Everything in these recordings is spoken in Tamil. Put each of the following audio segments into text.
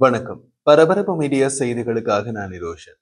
வணக்கம். பரபரப்பு மீடியா செய்திகளுக்காக நான் நிரோஷன்.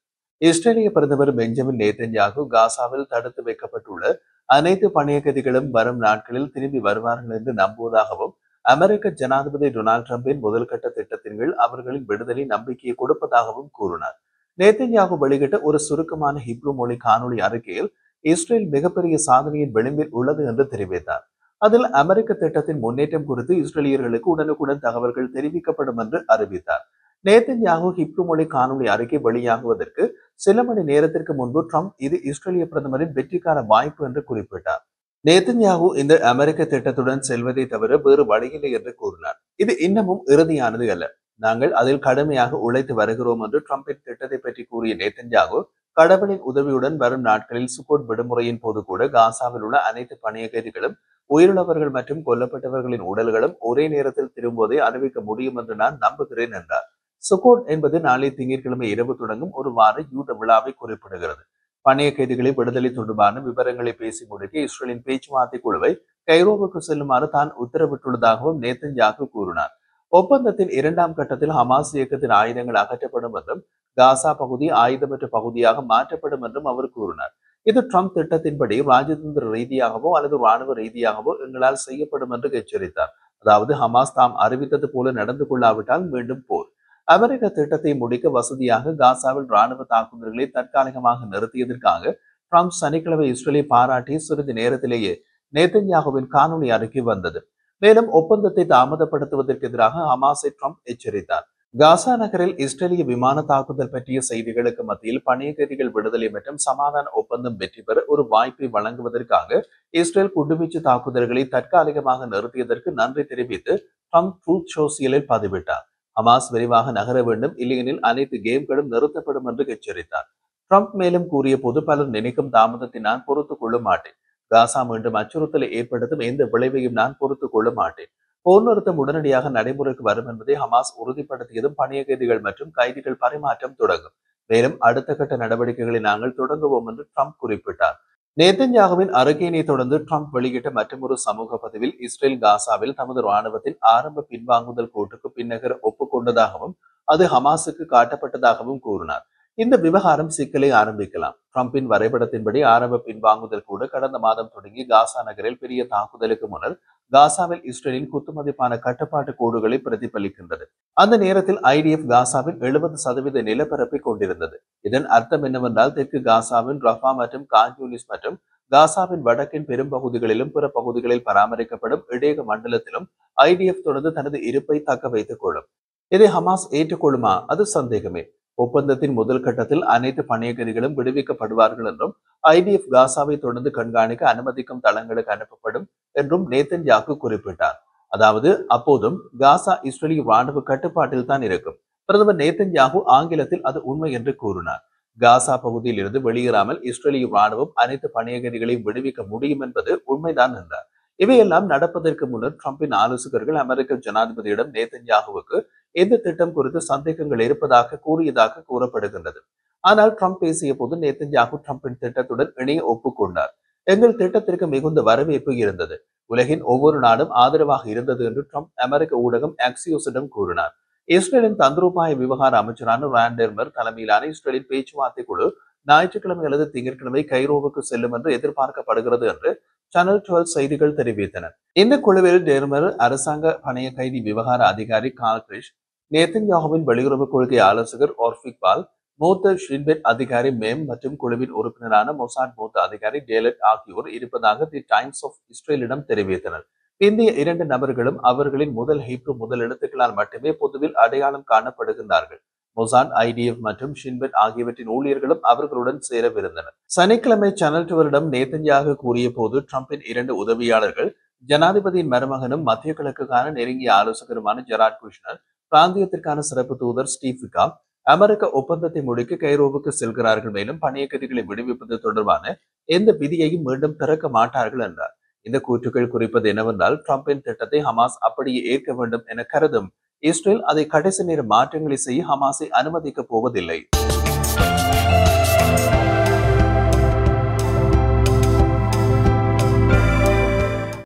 இஸ்ரேலிய பிரதமர் பெஞ்சமின் நேத்தன்யாகு காசாவில் தடுத்து வைக்கப்பட்டுள்ள அனைத்து பணியகதிகளும் வரும் நாட்களில் திரும்பி வருவார்கள் என்று நம்புவதாகவும், அமெரிக்க ஜனாதிபதி டொனால்டு டிரம்பின் முதல்கட்ட திட்டத்தின் கீழ் அவர்களின் விடுதலை நம்பிக்கையை கொடுப்பதாகவும் கூறினார். நேத்தன்யாகு வெளியிட்ட ஒரு சுருக்கமான ஹிப்ரு மொழி காணொலி அறிக்கையில் இஸ்ரேல் மிகப்பெரிய சாதனையின் விளிம்பில் உள்ளது என்று தெரிவித்தார். அதில் அமெரிக்க திட்டத்தின் முன்னேற்றம் குறித்து இஸ்ரேலியர்களுக்கு உடனுக்குடன் தகவல்கள் தெரிவிக்கப்படும் என்று அறிவித்தார். நேத்தன்யாகு ஹிப்ரு மொழி காணொலி அறிக்கை வெளியாகுவதற்கு சில மணி நேரத்திற்கு முன்பு ட்ரம்ப் இது இஸ்ரேலிய பிரதமரின் வெற்றிக்கான வாய்ப்பு என்று குறிப்பிட்டார். நேத்தன்யாகு இந்த அமெரிக்க திட்டத்துடன் செல்வதை தவிர வேறு வழியில்லை என்று கூறினார். இது இன்னமும் இறுதியானது அல்ல. நாங்கள் அதில் கடுமையாக உழைத்து வருகிறோம் என்று ட்ரம்பின் திட்டத்தை பற்றி கூறிய நேத்தன்யாகு, கடவுளின் உதவியுடன் வரும் நாட்களில் சுக்கோட் விடுமுறையின் போது கூட காசாவில் உள்ள அனைத்து பணிய கைதிகளும், உயிரிழந்தவர்கள் மற்றும் கொல்லப்பட்டவர்களின் உடல்களும் ஒரே நேரத்தில் திரும்புவதை அறிவிக்க முடியும் என்று நான் நம்புகிறேன் என்றார். சுக்கோட் என்பது நாளை திங்கட்கிழமை இரவு தொடங்கும் ஒரு வார யூத விழாவை குறிப்பிடுகிறது. பணிய கைதிகளை விடுதலை தொடர்பான விவரங்களை பேசி முடிக்க இஸ்ரேலின் பேச்சுவார்த்தை குழுவை கைரோவுக்கு செல்லுமாறு தான் உத்தரவிட்டுள்ளதாகவும் நேத்தன்யாகு கூறினார். ஒப்பந்தத்தின் இரண்டாம் கட்டத்தில் ஹமாஸ் இயக்கத்தின் ஆயுதங்கள் அகற்றப்படும் என்றும், காசா பகுதி ஆயுதமற்ற பகுதியாக மாற்றப்படும் என்றும் அவர் கூறினார். இது ட்ரம்ப் திட்டத்தின்படி ராஜதந்திர ரீதியாகவோ அல்லது ராணுவ ரீதியாகவோ எங்களால் செய்யப்படும் என்று எச்சரித்தார். அதாவது ஹமாஸ் தாம் அறிவித்தது போல நடந்து கொள்ளாவிட்டால் மீண்டும் போர். அமெரிக்க திட்டத்தை முடிக்க வசதியாக காசாவில் ராணுவ தாக்குதல்களை தற்காலிகமாக நிறுத்தியதற்காக ட்ரம்ப் சனிக்கிழமை இஸ்ரேலை பாராட்டி சிறிது நேரத்திலேயே நேத்தன்யாகுவின் காணொலி அறிக்கை வந்தது. மேலும் ஒப்பந்தத்தை தாமதப்படுத்துவதற்கு எதிராக ஹமாஸை ட்ரம்ப் எச்சரித்தார். காசா நகரில் இஸ்ரேலிய விமான தாக்குதல் பற்றிய செய்திகளுக்கு மத்தியில் பணிய கைதிகள் விடுதலை மற்றும் சமாதான ஒப்பந்தம் வெற்றி பெற ஒரு வாய்ப்பை வழங்குவதற்காக இஸ்ரேல் குண்டுவீச்சு தாக்குதல்களை தற்காலிகமாக நிறுத்தியதற்கு நன்றி தெரிவித்து ட்ரம்ப் ட்ரூத் சோசியலில் பதிவிட்டார். ஹமாஸ் விரைவாக நகர வேண்டும், இல்லையெனில் அனைத்து கேம்களும் நிறுத்தப்படும் என்று எச்சரித்தார். ட்ரம்ப் மேலும் கூறிய போது, பலர் நினைக்கும் தாமதத்தை நான் பொறுத்துக் கொள்ள மாட்டேன். காசா மீண்டும் அச்சுறுத்தலை ஏற்படுத்தும் எந்த விளைவையும் நான் பொறுத்துக் கொள்ள மாட்டேன். போர் நிறுத்தம் உடனடியாக நடைமுறைக்கு வரும் என்பதை ஹமாஸ் உறுதிப்படுத்தியதும் பணிய கைதிகள் மற்றும் கைதிகள் பரிமாற்றம் தொடங்கும். மேலும் அடுத்த கட்ட நடவடிக்கைகளை நாங்கள் தொடங்குவோம் என்று ட்ரம்ப் குறிப்பிட்டார். நேத்தன்யாகுவின் அறிக்கையினை தொடர்ந்து ட்ரம்ப் வெளியிட்ட மற்றொரு சமூக பதிவில் இஸ்ரேல் காசாவில் தமது ராணுவத்தின் ஆரம்ப பின்வாங்குதல் கூட்டுக்கு பின்னகர ஒப்புக்கொண்டதாகவும் அது ஹமாஸுக்கு காட்டப்பட்டதாகவும் கூறினார். இந்த விவகாரம் சிக்கலை ஆரம்பிக்கலாம். ட்ரம்பின் வரைபடத்தின்படி ஆரம்ப பின்வாங்குதல் கூட கடந்த மாதம் தொடங்கி காசா நகரில் பெரிய தாக்குதலுக்கு முன்னர் காசாவில் இஸ்ரேலின் குத்துமதிப்பான கட்டுப்பாட்டு கோடுகளை பிரதிபலிக்கின்றது. அந்த நேரத்தில் IDF காசாவின் 70% நிலப்பரப்பை கொண்டிருந்தது. இதன் அர்த்தம் என்னவென்றால், தெற்கு காசாவின் ரஃபா மற்றும் கான்யூனிஸ் மற்றும் காசாவின் வடக்கின் பெரும் பகுதிகளிலும் பிற பகுதிகளில் பராமரிக்கப்படும் இடையக மண்டலத்திலும் IDF தொடர்ந்து தனது இருப்பை தக்க வைத்துக் கொள்ளும். இதை ஹமாஸ் ஏற்றுக்கொள்ளுமா? அது சந்தேகமே. ஒப்பந்தத்தின் முதல் கட்டத்தில் அனைத்து பணியகதிகளும் விடுவிக்கப்படுவார்கள் என்றும், IDF காசாவை தொடர்ந்து கண்காணிக்க அனுமதிக்கும் தளங்களுக்கு அனுப்பப்படும் என்றும் நேத்தன்யாகு குறிப்பிட்டார். அதாவது அப்போதும் காசா இஸ்ரேலிய ராணுவ கட்டுப்பாட்டில் தான் இருக்கும். பிரதமர் நேத்தன்யாகு ஆங்கிலத்தில் அது உண்மை என்று கூறினார். காசா பகுதியில் இருந்து வெளியேறாமல் இஸ்ரேலிய ராணுவம் அனைத்து பணியகதிகளையும் விடுவிக்க முடியும் என்பது உண்மைதான் என்றார். இவையெல்லாம் நடப்பதற்கு முன்னர் ட்ரம்பின் ஆலோசகர்கள் அமெரிக்க ஜனாதிபதியிடம் நேத்தன்யாகுவுக்கு இந்த திட்டம் குறித்து சந்தேகங்கள் இருப்பதாக கூறியதாக கூறப்படுகின்றது. ஆனால் ட்ரம்ப் பேசிய போது நேத்தன்யாகு ட்ரம்பின் திட்டத்துடன் இணைய ஒப்புக்கொண்டார். எங்கள் திட்டத்திற்கு மிகுந்த வரவேற்பு இருந்தது. உலகின் ஒவ்வொரு நாடும் ஆதரவாக இருந்தது என்று ட்ரம்ப் அமெரிக்க ஊடகம் ஆக்சியோஸிடம் கூறினார். இஸ்ரேலின் தந்திரோபாய விவகார அமைச்சரான ராண்டெர்மர் தலைமையிலான இஸ்ரேலின் பேச்சுவார்த்தை குழு ஞாயிற்றுக்கிழமை அல்லது திங்கட்கிழமை கைரோவுக்கு செல்லும் என்று எதிர்பார்க்கப்படுகிறது என்று சேனல் 12 செய்திகள் தெரிவித்தன. இந்த குழுவில் டெர்மர், அரசாங்க பணைய கைதி விவகார அதிகாரி கால் கிரிஷ், நேத்தன்யாகுவின் வெளியுறவு கொள்கை ஆலோசகர் ஆர்ஃபிக் பால், மூத்த ஷின்பெட் அதிகாரி மேம் மற்றும் குழுவின் உறுப்பினரான மொசாட் மூத்த அதிகாரி டேலட் ஆகியோர் இருப்பதாக தி டைம்ஸ் ஆஃப் இஸ்ரேலிடம் தெரிவித்தனர். இந்திய 2 நபர்களும் அவர்களின் முதல் ஹீப்ரு முதல் எழுத்துக்களால் மட்டுமே பொதுவில் அடையாளம் காணப்படுகின்றார்கள். மொசாட், IDF மற்றும் ஷின்பெட் ஆகியவற்றின் ஊழியர்களும் அவர்களுடன் சேரவிருந்தனர். சனிக்கிழமை சேனல் 12 நேத்தன்யாகு கூறிய போது, ட்ரம்பின் 2 உதவியாளர்கள், ஜனாதிபதியின் மருமகனும் மத்திய கிழக்குக்கான நெருங்கிய ஆலோசகருமான ஜெராட் குஷ்னர், பிராந்தியத்திற்கான சிறப்பு தூதர் ஸ்டீவ் விக்காப் அமெரிக்க ஒப்பந்தத்தை முடிக்க கைரோவுக்கு செல்கிறார்கள். மேலும் பணியகதிகளை விடுவிப்பது தொடர்பான எந்த விதியையும் மீண்டும் திறக்க மாட்டார்கள் என்றார். இந்த கூற்றுக்கள் குறிப்பது என்னவென்றால், ட்ரம்பின் திட்டத்தை ஹமாஸ் அப்படியே ஏற்க வேண்டும் என கருதும் இஸ்ரேல் அதை கடைசி நேர மாற்றங்களை செய்ய ஹமாஸை அனுமதிக்கப் போவதில்லை.